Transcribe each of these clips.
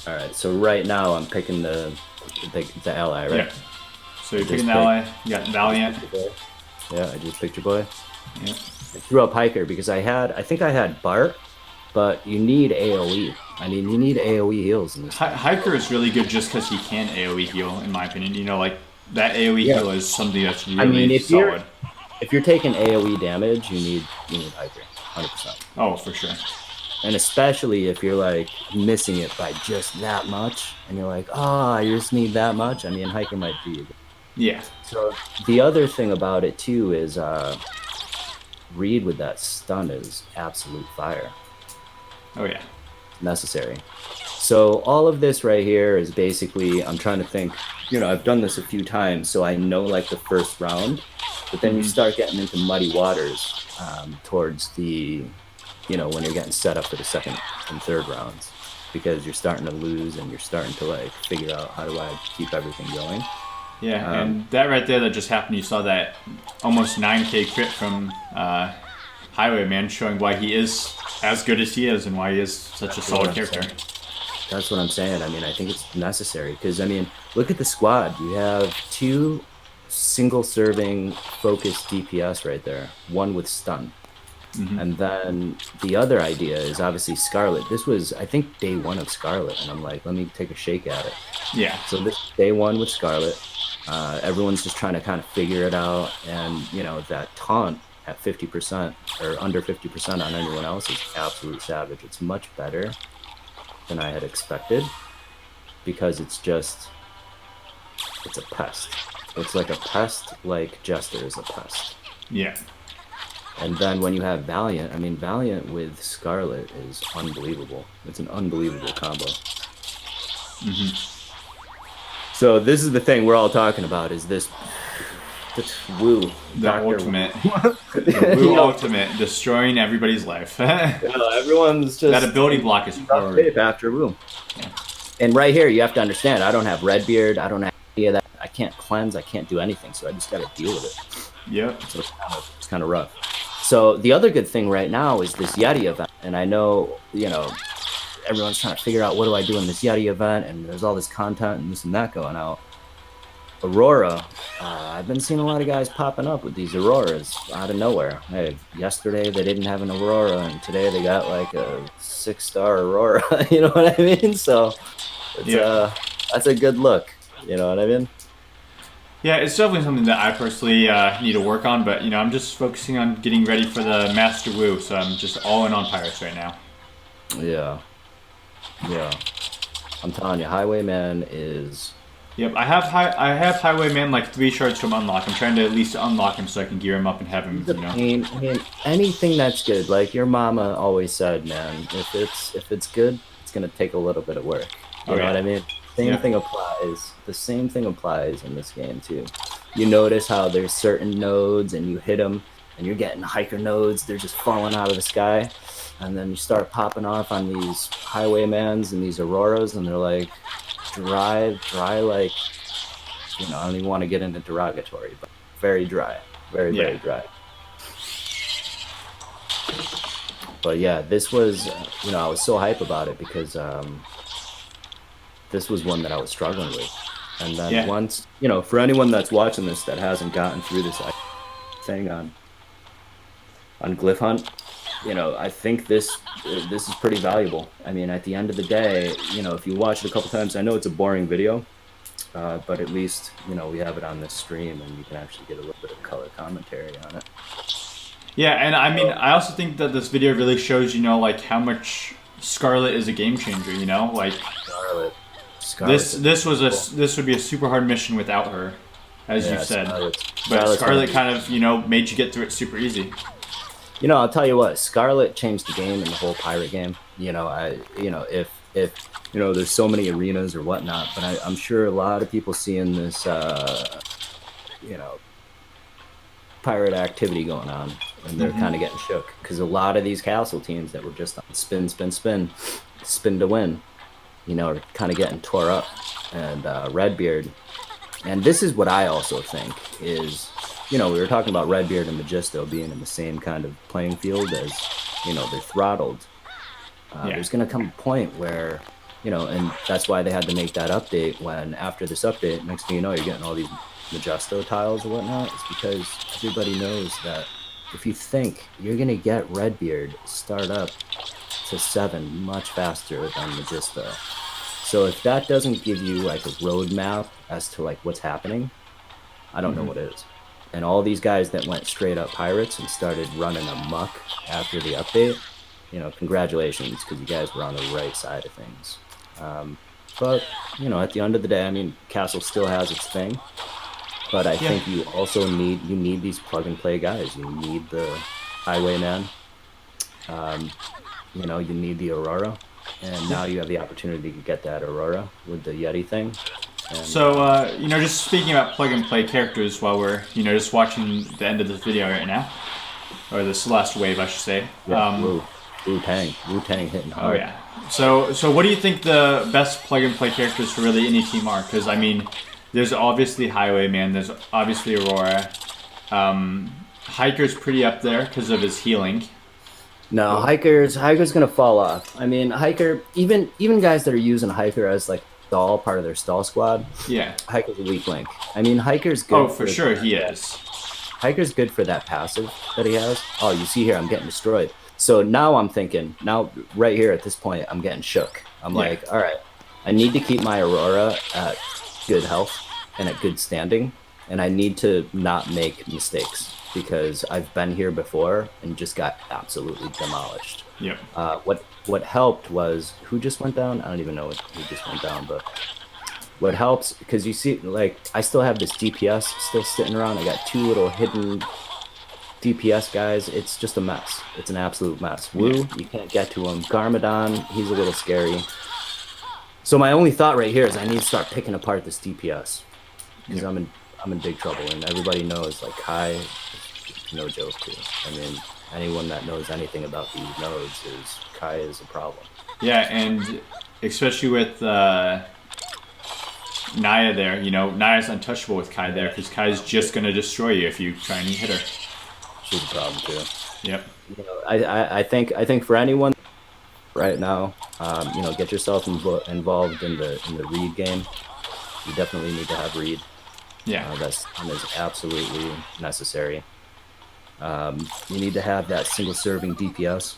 All right, so right now I'm picking the ally, right? Yeah. So you're I picking just the picked, ally. You got Valiant. picked your boy. Yeah, I just picked your boy. Yeah. I threw up Hiker because I think I had Bart, but you need AoE. I mean, you need AoE heals in this game. Hiker is really good just because he can AoE heal, in my opinion. You know, like that AoE Yeah, heal is something that's I mean, really solid. if you're taking AoE damage, you need Hiker, 100%. Oh, for sure. And especially if you're like missing it by just that much, and you're like, oh, I just need that much. I mean, Hiker might do you. Yeah. So the other thing about it too is Reed with that stun is absolute fire. Oh yeah. Necessary. So all of this right here is basically, I'm trying to think, I've done this a few times, so I know like the first round, but then you start getting into muddy waters towards when you're getting set up for the second and third rounds, because you're starting to lose and you're starting to like figure out how do I keep everything going. Yeah, and that right there that just happened, you saw that almost 9k crit from Highwayman, showing why he is as good as he is and why he is such a solid character. That's what I'm saying. I mean, I think it's necessary because, I mean, look at the squad. You have two single serving focused DPS right there, one with stun. And then the other idea is obviously Scarlet. This was, I think, day one of Scarlet, and I'm like, let me take a shake at it. Yeah. So this day one with Scarlet, everyone's just trying to kind of figure it out, and that taunt at 50% or under 50% on anyone else is absolute savage. It's much better than I had expected because it's a pest. It's like a pest, like Jester is a pest. Yeah. And then when you have Valiant, I mean, Valiant with Scarlet is unbelievable. It's an unbelievable combo. So this is the thing we're all talking about, is this woo. The ultimate. The woo ultimate, destroying everybody's life. Everyone's just... That ability block is hard. After woo. Yeah. And right here, you have to understand, I don't have Redbeard, I don't have any of that. I can't cleanse, I can't do anything, so I just got to deal with it. Yep. So it's kind of rough. So the other good thing right now is this Yeti event, and I know, everyone's trying to figure out what do I do in this Yeti event, and there's all this content and this and that going out. Aurora, I've been seeing a lot of guys popping up with these Auroras out of nowhere. Hey, yesterday they didn't have an Aurora, and today they got like a 6-star Aurora. You know what I mean? So it's, that's a good look. You know what I mean? Yeah, it's definitely something that I personally need to work on, but I'm just focusing on getting ready for the Master Wu, so I'm just all in on Pirates right now. Yeah. I'm telling you, Highwayman is... Yep, I have Highwayman like 3 shards from unlock. I'm trying to at least unlock him so I can gear him up and have him, I mean, anything that's good, like your mama always said, man, if it's good, it's gonna take a little bit of work. You know what I mean? The same thing applies in this game too. You notice how there's certain nodes and you hit them and you're getting hiker nodes, they're just falling out of the sky. And then you start popping off on these Highwaymans and these Auroras, and they're like dry, like, I don't even want to get into derogatory, but very dry, very dry. But yeah, this was, I was so hype about it because this was one that I was struggling with. And then once, for anyone that's watching this that hasn't gotten through this thing on Glyph Hunt, I think this is pretty valuable. I mean, at the end of the day, if you watch it a couple times, I know it's a boring video, but at least, we have it on this stream and you can actually get a little bit of color commentary on it. Yeah, and I mean, I also think that this video really shows, like how much Scarlet is a game changer, like Scarlet. This would be a super hard mission without her, as you said. But Scarlet kind of, made you get through it super easy. I'll tell you what, Scarlet changed the game in the whole pirate game. If there's so many arenas or whatnot, but I'm sure a lot of people seeing this, pirate activity going on, and they're kind of getting shook because a lot of these castle teams that were just on spin to win, are kind of getting tore up. And Redbeard, and this is what I also think is, we were talking about Redbeard and Magisto being in the same kind of playing field as, they're throttled. There's going to come a point where And that's why they had to make that update. When after this update, next thing you know, you're getting all these Majesto tiles and whatnot. It's because everybody knows that if you think you're gonna get Redbeard start up to 7 much faster than Magista. So if that doesn't give you like a roadmap as to like what's happening, I don't know what is. And all these guys that went straight up pirates and started running amok after the update, congratulations, because you guys were on the right side of things. But at the end of the day, I mean, Castle still has its thing, but I think you also need these plug and play guys. You need the Highwayman. You need the Aurora, and now you have the opportunity to get that Aurora with the Yeti thing. And So, just speaking about plug and play characters while we're, just watching the end of this video right now, or this last wave, I should say. Wu-Tang hitting Oh hard. yeah. So what do you think the best plug and play characters for really any team are? Because I mean, there's obviously Highwayman, there's obviously Aurora. Hiker's pretty up there because of his healing. No, Hiker's gonna fall off. I mean, Hiker, even guys that are using Hiker as like stall, part of their stall squad, Yeah. Hiker's a weak link. I mean, Hiker's good. Oh, for sure he is. Hiker's good for that passive that he has. Oh, you see here, I'm getting destroyed. So now I'm thinking, right here at this point, I'm getting shook. I'm like, all right, I need to keep my Aurora at good health and at good standing, and I need to not make mistakes because I've been here before and just got absolutely demolished. Yep. What helped was, who just went down? I don't even know who just went down, but what helps, because you see, like, I still have this DPS still sitting around. I got 2 little hidden DPS guys. It's just a mess. It's an absolute mess. Wu, you can't get to him. Garmadon, he's a little scary. So my only thought right here is I need to start picking apart this DPS because I'm in big trouble, and everybody knows like Kai is no joke too. I mean, anyone that knows anything about these nodes is Kai is a problem. Yeah, and especially with Naya there, Naya's untouchable with Kai there because Kai's just gonna destroy you if you try and hit her. She's a problem too. Yep. I think for anyone right now, get yourself involved in the Reed game. You definitely need to have Reed. Yeah. That is absolutely necessary. You need to have that single serving DPS,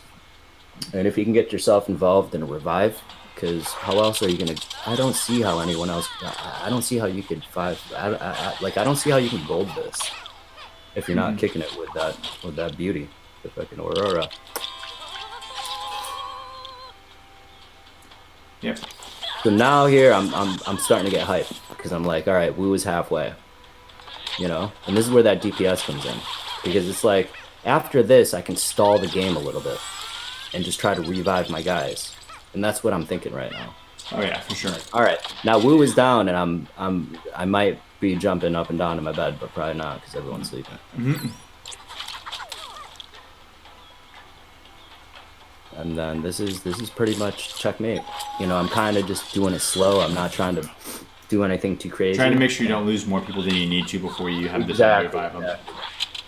and if you can get yourself involved in a revive, because how else are you gonna? I don't see how anyone else. I don't see how you could I don't see how you can gold this if you're not kicking it with that beauty, the fucking Aurora. Yep. So now here I'm starting to get hyped because I'm like, all right, Wu is halfway, and this is where that DPS comes in, because it's like after this I can stall the game a little bit and just try to revive my guys, and that's what I'm thinking right now. Oh yeah, for sure. All right, now Wu is down, and I might be jumping up and down in my bed, but probably not because everyone's sleeping. And then this is pretty much checkmate. I'm kind of just doing it slow. I'm not trying to do anything too crazy. Trying to make sure you don't lose more people than you need to before you have this revive them. Yeah.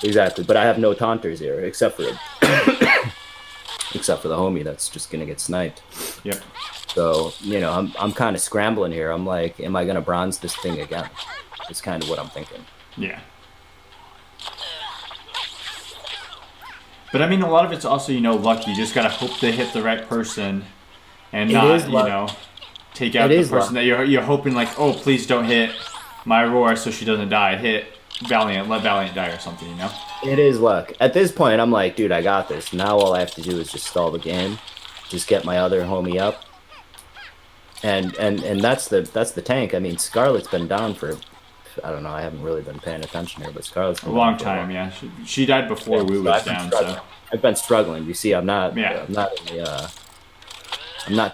Exactly, but I have no taunters here except for the homie that's just gonna get sniped. Yep. So I'm kind of scrambling here. I'm like, am I gonna bronze this thing again? It's kind of what I'm thinking. Yeah. But I mean, a lot of it's also, luck. You just gotta hope they hit the right person, and not, take out the person that you're hoping like, oh, please don't hit my Aurora so she doesn't die. Hit Valiant, let Valiant die or something, It is luck. At this point, I'm like, dude, I got this. Now all I have to do is just stall the game, just get my other homie up, and that's the tank. I mean, Scarlet's been down for, I don't know, I haven't really been paying attention here, but Scarlet's been a long time. Yeah, she died before Wu was down. So I've been struggling. You see, I'm not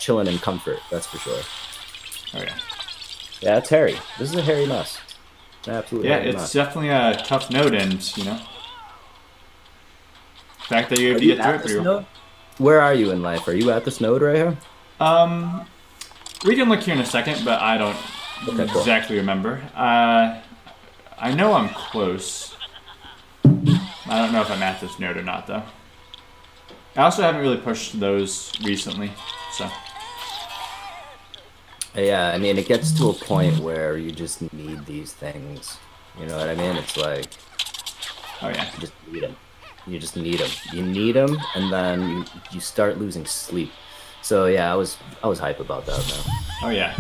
chilling in comfort. That's for sure. Oh yeah. Yeah, it's hairy. This is a hairy mess. Absolutely. Yeah, it's definitely a tough node, and the fact that you have to get through it pretty well. Where are you in life? Are you at this node right here? We can look here in a second, but I don't exactly remember. I know I'm close. I don't know if I'm at this node or not, though. I also haven't really pushed those recently, so. Yeah, I mean, it gets to a point where you just need these things. You know what I mean? It's like Oh yeah. you just need them. You just need them. You need them, and then you start losing sleep. So yeah, I was hype about that, man. Oh yeah.